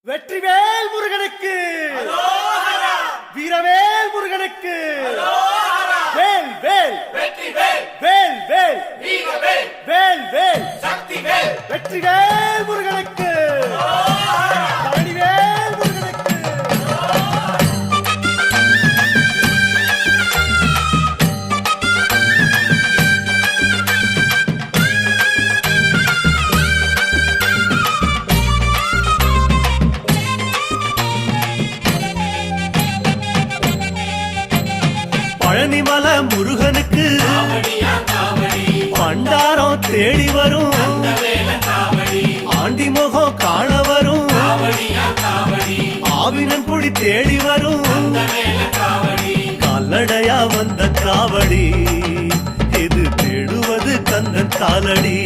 வெற்றிவேல் முருகனுக்கு, வீரவேல் முருகனுக்கு, வேல் வேல் வேல் வேல் வேல் வேல் வெற்றிவேல் முருகனுக்கு, பழனிவேல் முருகனுக்கு. பழனிமல முருகனுக்கு பண்டாரம் தேடி வரும், ஆண்டி முகம் காண வரும், ஆவினன் குடி தேடி வரும், கால்நடையா வந்த காவடி இது தேடுவது கந்தன் காலடி.